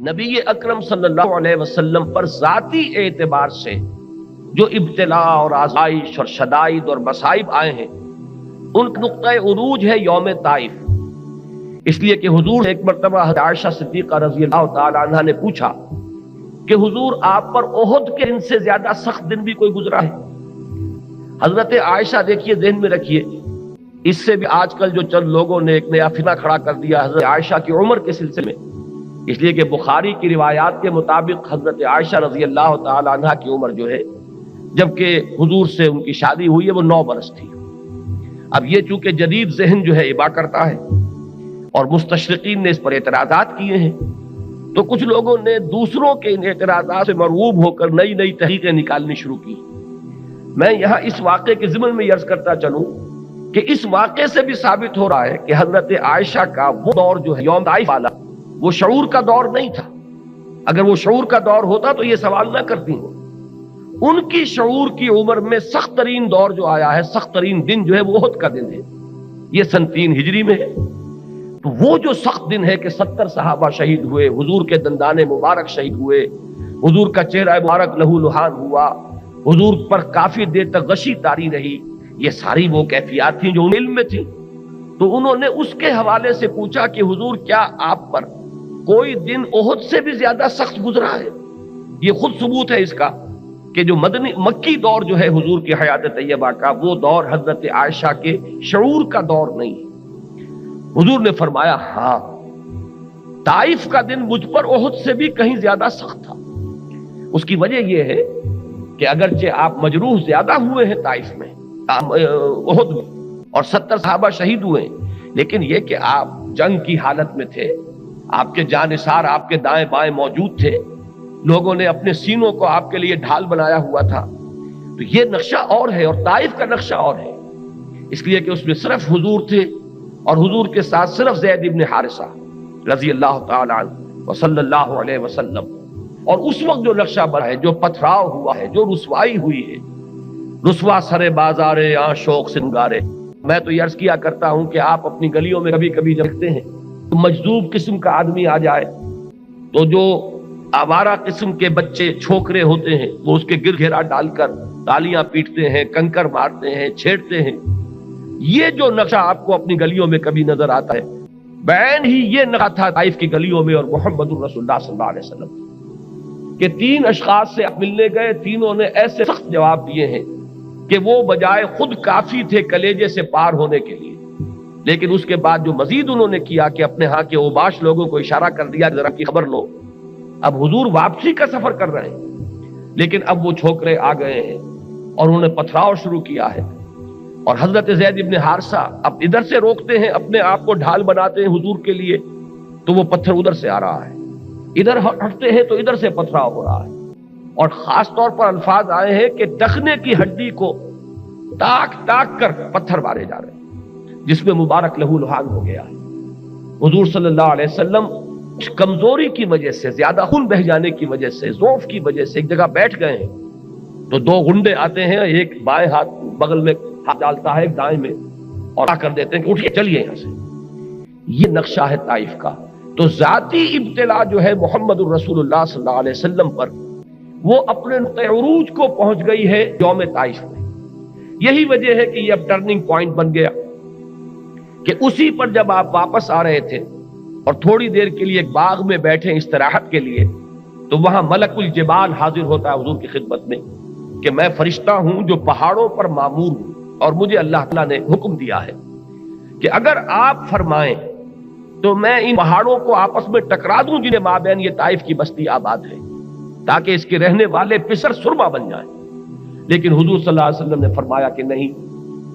نبی اکرم صلی اللہ علیہ وسلم پر ذاتی اعتبار سے جو ابتلا اور آزمائش اور شدائد اور مصائب آئے ہیں ان کا نقطۂ عروج ہے یوم طائف. اس لیے کہ حضور ایک مرتبہ حضرت عائشہ صدیقہ رضی اللہ تعالی عنہا نے پوچھا کہ حضور آپ پر احد کے دن سے زیادہ سخت دن بھی کوئی گزرا ہے؟ حضرت عائشہ دیکھیے ذہن میں رکھیے، اس سے بھی آج کل جو چند لوگوں نے ایک نیا فتنہ کھڑا کر دیا حضرت عائشہ کی عمر کے سلسلے میں، اس لیے کہ بخاری کی روایات کے مطابق حضرت عائشہ رضی اللہ تعالی عنہا کی عمر جو ہے جبکہ حضور سے ان کی شادی ہوئی ہے وہ 9 برس تھی. اب یہ چونکہ جدید ذہن جو ہے ابا کرتا ہے اور مستشرقین نے اس پر اعتراضات کیے ہیں، تو کچھ لوگوں نے دوسروں کے ان اعتراضات سے مرعوب ہو کر نئی نئی تحقیقیں نکالنی شروع کی. میں یہاں اس واقعے کے ضمن میں عرض کرتا چلوں کہ اس واقعے سے بھی ثابت ہو رہا ہے کہ حضرت عائشہ کا وہ دور جو ہے یوم طائف والا وہ شعور کا دور نہیں تھا. اگر وہ شعور کا دور ہوتا تو یہ سوال نہ کرتی ہوں. ان کی شعور کی عمر میں سخت ترین دور جو آیا ہے، سخت ترین دن جو ہے وہ احد کا دن ہے. یہ سن 3 ہجری میں ہے. تو وہ جو سخت دن ہے کہ 70 صحابہ شہید ہوئے، حضور کے دندان مبارک شہید ہوئے، حضور کا چہرہ مبارک لہو لہان ہوا، حضور پر کافی دیر تک غشی طاری رہی، یہ ساری وہ کیفیات تھیں جو ان علم میں تھیں. تو انہوں نے اس کے حوالے سے پوچھا کہ حضور کیا آپ پر کوئی دن احد سے بھی زیادہ سخت گزرا ہے؟ یہ خود ثبوت ہے اس کا کہ جو مکی دور جو ہے حضور کی حیات طیبہ کا، وہ دور حضرت عائشہ کے شعور کا دور نہیں ہے. حضور نے فرمایا ہاں، طائف کا دن مجھ پر احد سے بھی کہیں زیادہ سخت تھا. اس کی وجہ یہ ہے کہ اگرچہ آپ مجروح زیادہ ہوئے ہیں طائف میں احد میں اور 70 صحابہ شہید ہوئے ہیں، لیکن یہ کہ آپ جنگ کی حالت میں تھے، آپ کے جانثار آپ کے دائیں بائیں موجود تھے، لوگوں نے اپنے سینوں کو آپ کے لیے ڈھال بنایا ہوا تھا. تو یہ نقشہ اور ہے اور طائف کا نقشہ اور ہے، اس لیے کہ اس میں صرف حضور تھے اور حضور کے ساتھ صرف زید ابن حارثہ رضی اللہ تعالی عنہ وصلی اللہ علیہ وسلم. اور اس وقت جو نقشہ بنا ہے، جو پتھراؤ ہوا ہے، جو رسوائی ہوئی ہے، رسوا سرے بازارے آں شوق سنگارے. میں تو یہ عرض کیا کرتا ہوں کہ آپ اپنی گلیوں میں کبھی کبھی دیکھتے ہیں تو مجذوب قسم کا آدمی آ جائے تو جو آوارہ قسم کے بچے چھوکرے ہوتے ہیں وہ اس کے گرد گھیرا ڈال کر تالیاں پیٹتے ہیں، کنکر مارتے ہیں، چھیڑتے ہیں. یہ جو نقشہ آپ کو اپنی گلیوں میں کبھی نظر آتا ہے، بعین ہی یہ نقشہ تھا طائف کی گلیوں میں اور محمد الرسول اللہ صلی اللہ علیہ وسلم کہ 3 اشخاص سے آپ ملنے گئے، تینوں نے ایسے سخت جواب دیے ہیں کہ وہ بجائے خود کافی تھے کلیجے سے پار ہونے کے لیے، لیکن اس کے بعد جو مزید انہوں نے کیا کہ اپنے ہاں کے اوباش لوگوں کو اشارہ کر دیا ذرا کی خبر لو. اب حضور واپسی کا سفر کر رہے ہیں لیکن اب وہ چھوکرے آ گئے ہیں اور انہوں نے پتھراؤ شروع کیا ہے. اور حضرت زید ابن حارثہ اب ادھر سے روکتے ہیں، اپنے آپ کو ڈھال بناتے ہیں حضور کے لیے، تو وہ پتھر ادھر سے آ رہا ہے. ادھر ہٹتے ہیں تو ادھر سے پتھراؤ ہو رہا ہے. اور خاص طور پر الفاظ آئے ہیں کہ ٹخنے کی ہڈی کو تاک تاک کر پتھر مارے جا رہے ہیں، جس میں مبارک لہو لہان ہو گیا ہے. حضور صلی اللہ علیہ وسلم کمزوری کی وجہ سے، زیادہ خون بہ جانے کی وجہ سے، ضعف کی وجہ سے ایک جگہ بیٹھ گئے ہیں. تو 2 غنڈے آتے ہیں، ایک بائیں ہاتھ بغل میں ہاتھ ڈالتا ہے، ایک دائیں میں، اور آ کر دیتے ہیں کہ اٹھیے چلیے یہاں سے. یہ نقشہ ہے طائف کا. تو ذاتی ابتلا جو ہے محمد الرسول اللہ صلی اللہ علیہ وسلم پر، وہ اپنے نقطۂ عروج کو پہنچ گئی ہے یوم طائف میں. یہی وجہ ہے کہ یہ اب ٹرننگ پوائنٹ بن گیا کہ اسی پر جب آپ واپس آ رہے تھے اور تھوڑی دیر کے لیے ایک باغ میں بیٹھے استراحت کے لیے، تو وہاں ملک الجبال حاضر ہوتا ہے حضور کی خدمت میں کہ میں فرشتہ ہوں جو پہاڑوں پر مامور ہوں، اور مجھے اللہ تعالیٰ نے حکم دیا ہے کہ اگر آپ فرمائیں تو میں ان پہاڑوں کو آپس میں ٹکرا دوں جنہیں مابین یہ طائف کی بستی آباد ہے، تاکہ اس کے رہنے والے پسر سرما بن جائیں. لیکن حضور صلی اللہ علیہ وسلم نے فرمایا کہ نہیں،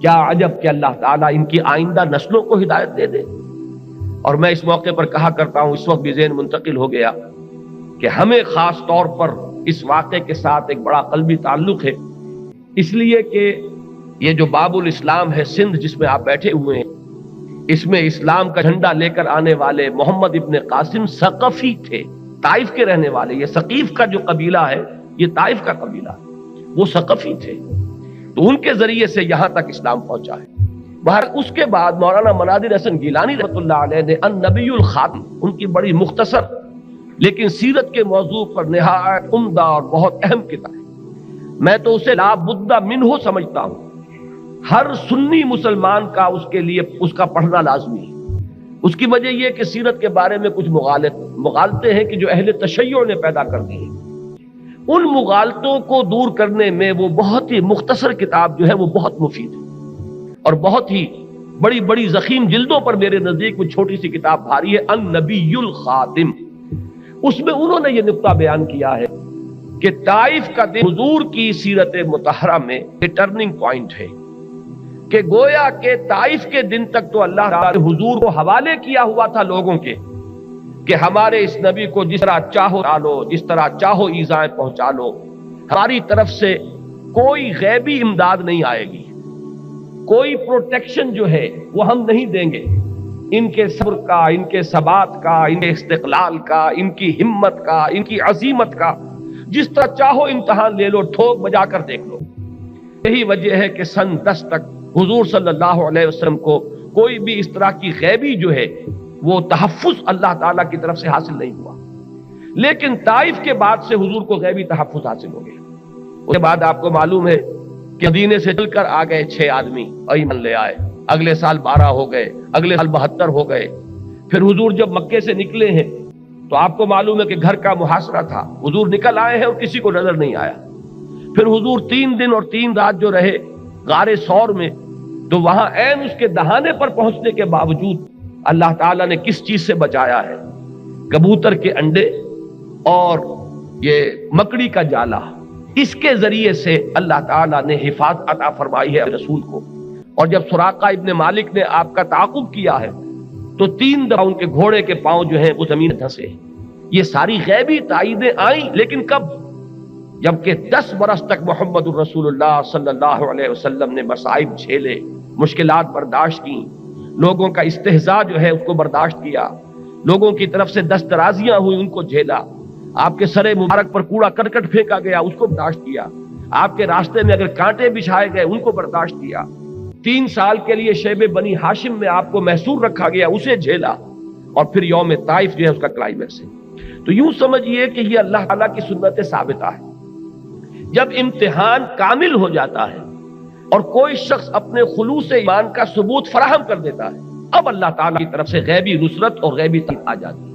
کیا عجب کہ اللہ تعالیٰ ان کی آئندہ نسلوں کو ہدایت دے دے. اور میں اس موقع پر کہا کرتا ہوں، اس وقت بھی ذہن منتقل ہو گیا کہ ہمیں خاص طور پر اس واقعے کے ساتھ ایک بڑا قلبی تعلق ہے، اس لیے کہ یہ جو باب الاسلام ہے سندھ جس میں آپ بیٹھے ہوئے ہیں، اس میں اسلام کا جھنڈا لے کر آنے والے محمد ابن قاسم ثقفی تھے، طائف کے رہنے والے. یہ ثقیف کا جو قبیلہ ہے یہ طائف کا قبیلہ ہے، وہ ثقفی تھے. تو ان کے ذریعے سے یہاں تک اسلام پہنچا ہے. بہر اس کے بعد مولانا مناظر حسن گیلانی رحمۃ اللہ علیہ نے النبی الخاتم، ان کی بڑی مختصر لیکن سیرت کے موضوع پر نہایت عمدہ اور بہت اہم کتاب ہے. میں تو اسے لا بد منہ سمجھتا ہوں. ہر سنی مسلمان کا اس کے لیے اس کا پڑھنا لازمی ہے. اس کی وجہ یہ کہ سیرت کے بارے میں کچھ مغالطے ہیں کہ جو اہل تشیع نے پیدا کر دی ہیں. ان مغالطوں کو دور کرنے میں وہ بہت ہی مختصر کتاب جو ہے وہ بہت مفید ہے، اور بہت ہی بڑی بڑی ضخیم جلدوں پر میرے نزدیک وہ چھوٹی سی کتاب بھاری ہے، النبی الخاتم. اس میں انہوں نے یہ نقطہ بیان کیا ہے کہ طائف کا دن حضور کی سیرت مطہرہ میں ایک ٹرننگ پوائنٹ ہے، کہ گویا کہ طائف کے دن تک تو اللہ تعالی نے حضور کو حوالے کیا ہوا تھا لوگوں کے، کہ ہمارے اس نبی کو جس طرح چاہو ڈالو، جس طرح چاہو ایذائیں پہنچا لو، ہماری طرف سے کوئی غیبی امداد نہیں آئے گی، کوئی پروٹیکشن جو ہے وہ ہم نہیں دیں گے. ان کے صبر کا، ان کے ثبات کا، ان کے استقلال کا، ان کی ہمت کا، ان کی عزیمت کا جس طرح چاہو امتحان لے لو، ٹھوک بجا کر دیکھ لو. یہی وجہ ہے کہ سن 10 تک حضور صلی اللہ علیہ وسلم کو کوئی بھی اس طرح کی غیبی جو ہے وہ تحفظ اللہ تعالیٰ کی طرف سے حاصل نہیں ہوا. لیکن طائف کے بعد سے حضور کو غیبی تحفظ حاصل ہو گیا. اس کے بعد آپ کو معلوم ہے کہ مدینے سے چل کر آ گئے 6 آدمی ایمان لے آئے، اگلے سال 12 ہو گئے، اگلے سال 72 ہو گئے. پھر حضور جب مکے سے نکلے ہیں تو آپ کو معلوم ہے کہ گھر کا محاصرہ تھا، حضور نکل آئے ہیں اور کسی کو نظر نہیں آیا. پھر حضور 3 دن اور 3 رات جو رہے غار ثور میں، تو وہاں عین اس کے دہانے پر پہنچنے کے باوجود اللہ تعالیٰ نے کس چیز سے بچایا ہے؟ کبوتر کے انڈے اور یہ مکڑی کا جالا، اس کے ذریعے سے اللہ تعالیٰ نے حفاظت عطا فرمائی ہے رسول کو. اور جب سراقہ ابن مالک نے آپ کا تعاقب کیا ہے تو 3 دفعہ ان کے گھوڑے کے پاؤں جو ہیں وہ زمین دھنسے. یہ ساری غیبی تائیدیں آئیں، لیکن کب؟ جبکہ 10 برس تک محمد الرسول اللہ صلی اللہ علیہ وسلم نے مصائب جھیلے، مشکلات برداشت کی، لوگوں کا استہزاء جو ہے اس کو برداشت کیا، لوگوں کی طرف سے دست درازیاں ہوئی ان کو جھیلا، آپ کے سر مبارک پر کوڑا کرکٹ پھینکا گیا اس کو برداشت کیا، آپ کے راستے میں اگر کانٹے بچھائے گئے ان کو برداشت کیا، 3 سال کے لیے شیب بنی ہاشم میں آپ کو محصور رکھا گیا اسے جھیلا، اور پھر یوم طائف جو ہے اس کا کلائمیکس ہے. تو یوں سمجھئے کہ یہ اللہ تعالیٰ کی سنت ثابتہ ہے. جب امتحان کامل ہو جاتا ہے اور کوئی شخص اپنے خلوص ایمان کا ثبوت فراہم کر دیتا ہے، اب اللہ تعالیٰ کی طرف سے غیبی نصرت اور غیبی تائید آ جاتی ہے.